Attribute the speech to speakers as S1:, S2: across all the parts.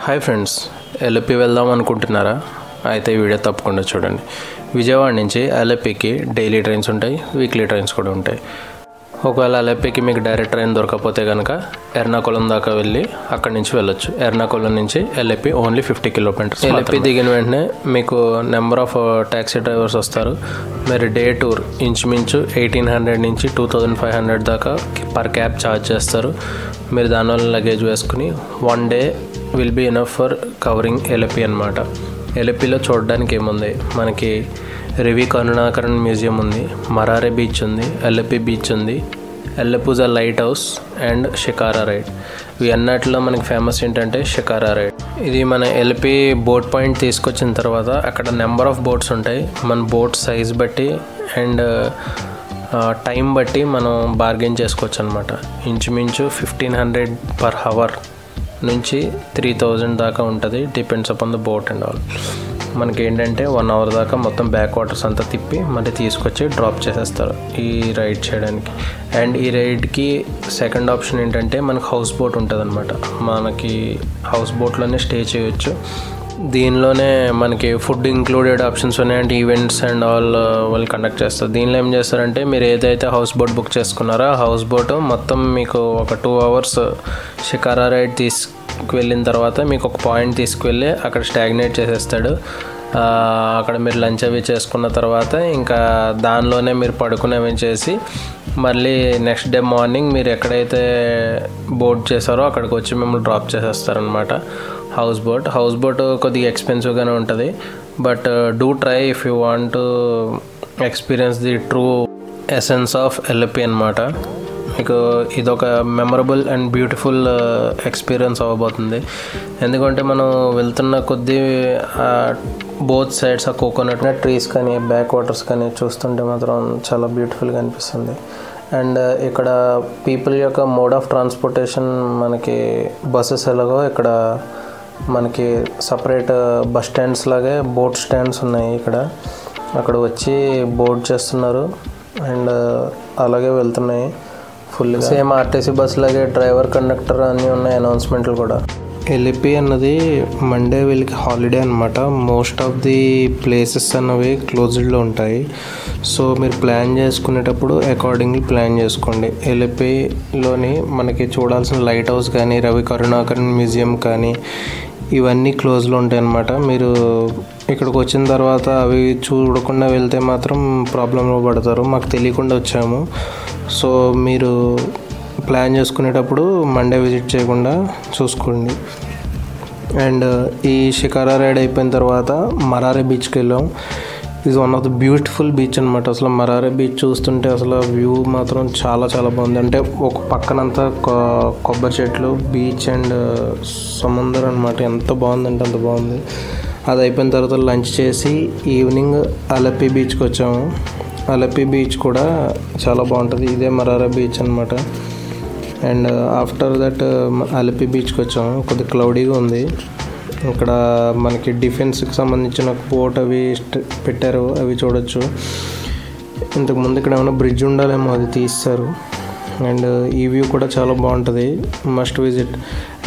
S1: Hi friends, LAP వెళ్దాం అనుకుంటున్నారా? అయితే ఈ వీడియో తప్పకుండా చూడండి. విజయవాడ నుంచి ఎల్ఎపికి డైలీ ట్రైన్స్ ఉంటాయి, వీక్లీ ట్రైన్స్ కూడా ఉంటాయి. ఒకవేళ ఎల్ఎపికి మీకు డైరెక్ట్ ట్రైన్ దొరకకపోతే కనుక ఎర్నాకుళం దాకా వెళ్ళి అక్కడి నుంచి వెళ్ళొచ్చు. ఎర్నాకుళం నుంచి ఎల్ఎపి ఓన్లీ 50 కిలోమీటర్స్. ఎల్ఎపి దిగిన వెంటనే మీకు నెంబర్ ఆఫ్ ట్యాక్సీ డ్రైవర్స్ వస్తారు. మీరు డే టూర్ ఇంచుమించు 1800 నుంచి 2500 దాకా పర్ క్యాబ్ ఛార్జ్ చేస్తారు. మీరు దానివల్ల లగేజ్ వేసుకుని 1 day will be enough for covering Alleppey అనమాట. ఎల్ఎపిలో చూడడానికి ఏముంది, మనకి రవి కరుణాకరన్ మ్యూజియం ఉంది, మరారే బీచ్ ఉంది, ఎల్ఎపి బీచ్ ఉంది, Alappuzha lighthouse and shikara ride. ఇవి అన్నట్లో మనకి ఫేమస్ ఏంటంటే షికారా రైడ్. ఇది మన ఎల్ఎపి బోట్ పాయింట్ తీసుకొచ్చిన తర్వాత అక్కడ నెంబర్ ఆఫ్ బోట్స్ ఉంటాయి. మన బోట్ సైజ్ బట్టి అండ్ టైం బట్టి మనం బార్గెన్ చేసుకోవచ్చు అనమాట. ఇంచుమించు 1500 పర్ హవర్ నుంచి 3000 దాకా ఉంటుంది, depends upon the boat and all. మనకి ఏంటంటే 1 అవర్ దాకా మొత్తం బ్యాక్ వాటర్స్ అంతా తిప్పి మళ్ళీ తీసుకొచ్చి డ్రాప్ చేసేస్తారు ఈ రైడ్ చేయడానికి. అండ్ ఈ రైడ్కి సెకండ్ ఆప్షన్ ఏంటంటే మనకు హౌస్ బోట్ ఉంటుంది అనమాట. మనకి హౌస్ బోట్లోనే స్టే చేయొచ్చు. దీనిలోనే మనకి ఫుడ్ ఇంక్లూడెడ్ ఆప్షన్స్ ఉన్నాయి. అంటే ఈవెంట్స్ అండ్ ఆల్ వాళ్ళు కండక్ట్ చేస్తారు. దీనిలో ఏం చేస్తారంటే మీరు ఏదైతే హౌస్ బోట్ బుక్ చేసుకున్నారో ఆ హౌస్ బోట్ మొత్తం మీకు ఒక 2 అవర్స్ షికారా రైడ్ తీసుకువెళ్ళిన తర్వాత మీకు ఒక పాయింట్ తీసుకువెళ్ళి అక్కడ స్టాగ్నేట్ చేసేస్తాడు. అక్కడ మీరు లంచ్ అవి చేసుకున్న తర్వాత ఇంకా దానిలోనే మీరు పడుకునేవి చేసి మళ్ళీ నెక్స్ట్ డే మార్నింగ్ మీరు ఎక్కడైతే బోట్ చేశారో అక్కడికి వచ్చి మిమ్మల్ని డ్రాప్ చేసేస్తారనమాట. హౌస్ బోట్ కొద్దిగా ఎక్స్పెన్సివ్గానే ఉంటుంది, but do try if you want to experience the true essence of LAP అనమాట. మీకు ఇదొక మెమరబుల్ అండ్ బ్యూటిఫుల్ ఎక్స్పీరియన్స్ అవ్వబోతుంది. ఎందుకంటే మనం వెళ్తున్న కొద్దీ బోత్ సైడ్స్ ఆ కోకోనట్ ట్రీస్ కానీ బ్యాక్ వాటర్స్ కానీ చూస్తుంటే మాత్రం చాలా బ్యూటిఫుల్గా అనిపిస్తుంది. అండ్ ఇక్కడ పీపుల్ యొక్క మోడ్ ఆఫ్ ట్రాన్స్పోర్టేషన్ మనకి బస్సెస్ ఎలాగో ఇక్కడ మనకి సపరేట్ బస్ స్టాండ్స్ లాగే బోట్ స్టాండ్స్ ఉన్నాయి. అక్కడ వచ్చి బోట్ చేస్తున్నారు అండ్ అలాగే వెళ్తున్నాయి ఫుల్గా. సేమ్ ఆర్టీసీ బస్ లాగే డ్రైవర్ కండక్టర్ అన్నీ ఉన్నాయి, అనౌన్స్మెంట్లు కూడా. ఎల్ఎపి అన్నది మండే వీళ్ళకి హాలిడే అనమాట. మోస్ట్ ఆఫ్ ది ప్లేసెస్ అన్నవి క్లోజ్డ్లో ఉంటాయి. సో మీరు ప్లాన్ చేసుకునేటప్పుడు అకార్డింగ్లీ ప్లాన్ చేసుకోండి. ఎల్ఎపిలోని మనకి చూడాల్సిన లైట్ హౌస్ కానీ రవి కరుణాకరన్ మ్యూజియం కానీ ఇవన్నీ క్లోజ్లో ఉంటాయి అన్నమాట. మీరు ఇక్కడికి వచ్చిన తర్వాత అవి చూడకుండా వెళ్తే మాత్రం ప్రాబ్లంలో పడతారు. మాకు తెలియకుండా వచ్చాము. సో మీరు ప్లాన్ చేసుకునేటప్పుడు మండే విజిట్ చేయకుండా చూసుకోండి. అండ్ ఈ షికారా రైడ్ అయిపోయిన తర్వాత మరారే బీచ్కి వెళ్ళాం. ఇది one of the beautiful beach అనమాట. అసలు మరారే బీచ్ చూస్తుంటే అసలు వ్యూ మాత్రం చాలా చాలా బాగుంది. అంటే ఒక పక్కనంతా కొబ్బరి చెట్లు, బీచ్ అండ్ సముద్రం అనమాట. ఎంత బాగుందంటే అంత బాగుంది. అది అయిపోయిన తర్వాత లంచ్ చేసి ఈవినింగ్ అలపి బీచ్కి వచ్చాము. అలపి బీచ్ కూడా చాలా బాగుంటుంది. ఇదే మరారా బీచ్ అనమాట. అండ్ ఆఫ్టర్ దట్ అలపి బీచ్కి వచ్చాము. కొద్దిగా క్లౌడీగా ఉంది. ఇక్కడ మనకి డిఫెన్స్కి సంబంధించిన బోట్ అవి పెట్టారు, అవి చూడొచ్చు. ఇంతకుముందు ఇక్కడ ఏమైనా బ్రిడ్జ్ ఉండాలేమో, అది తీస్తారు. అండ్ ఈ వ్యూ కూడా చాలా బాగుంటుంది, must visit.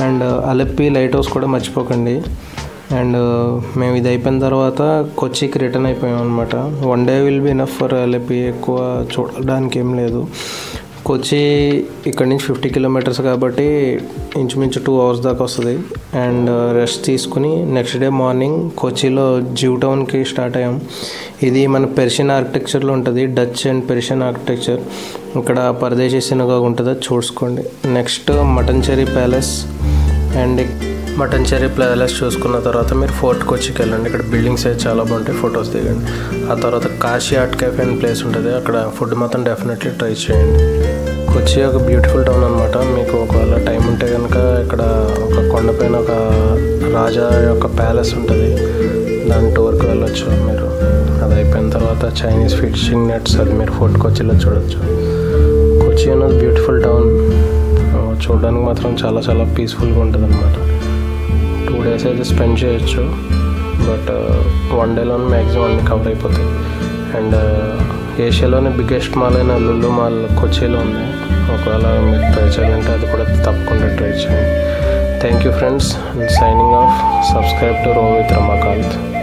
S1: And Alleppey light house కూడా మర్చిపోకండి. అండ్ మేము ఇది అయిపోయిన తర్వాత కొచ్చికి రిటర్న్ అయిపోయాం అనమాట. 1 day will be enough for LAP. ఎక్కువ చూడడానికి ఏం లేదు. కొచ్చి ఇక్కడ నుంచి 50 కిలోమీటర్స్ కాబట్టి ఇంచుమించు 2 అవర్స్ దాకా వస్తుంది. అండ్ రెస్ట్ తీసుకుని నెక్స్ట్ డే మార్నింగ్ కొచ్చిలో జివ్ టౌన్కి స్టార్ట్ అయ్యాం. ఇది మన పెర్షియన్ ఆర్కిటెక్చర్లో ఉంటుంది, డచ్ అండ్ పెర్షియన్ ఆర్కిటెక్చర్. ఇక్కడ పరదేశీ సినగాగ్ ఉంటుంది, చూసుకోండి. Next Mattancherry palace. And Mattancherry palace చూసుకున్న తర్వాత మీరు ఫోర్ట్ కొచ్చికి వెళ్ళండి. ఇక్కడ బిల్డింగ్స్ అయితే చాలా బాగుంటాయి, ఫొటోస్ దిగండి. ఆ తర్వాత కాశీ ఆర్ట్ క్యాఫే అనే ప్లేస్ ఉంటుంది, అక్కడ ఫుడ్ మాత్రం డెఫినెట్లీ ట్రై చేయండి. కొచ్చి ఒక బ్యూటిఫుల్ టౌన్ అనమాట. మీకు ఒకవేళ టైం ఉంటే కనుక ఇక్కడ ఒక కొండపైన ఒక రాజా యొక్క ప్యాలెస్ ఉంటుంది, దాని టూర్కి వెళ్ళొచ్చు మీరు. అది అయిపోయిన తర్వాత చైనీస్ ఫిషింగ్ నెట్స్, అది మీరు ఫోర్ట్ కొచ్చిలో చూడొచ్చు. కొచ్చి అనేది బ్యూటిఫుల్ టౌన్, చూడడానికి మాత్రం చాలా చాలా పీస్ఫుల్గా ఉంటుంది అనమాట. 2 డేస్ అయితే స్పెండ్ చేయొచ్చు, బట్ 1 డేలోనే మ్యాక్సిమం అన్నీ కవర్ అయిపోతాయి. అండ్ ఏషియాలోనే బిగ్గెస్ట్ మాల్ అయిన లులు మాల్ కొచ్చిలో ఉంది. ఒకవేళ మీరు ట్రై చేయాలంటే అది కూడా తప్పకుండా ట్రై చేయండి. Thank you friends, and signing off. Subscribe to Roam with Ramakant.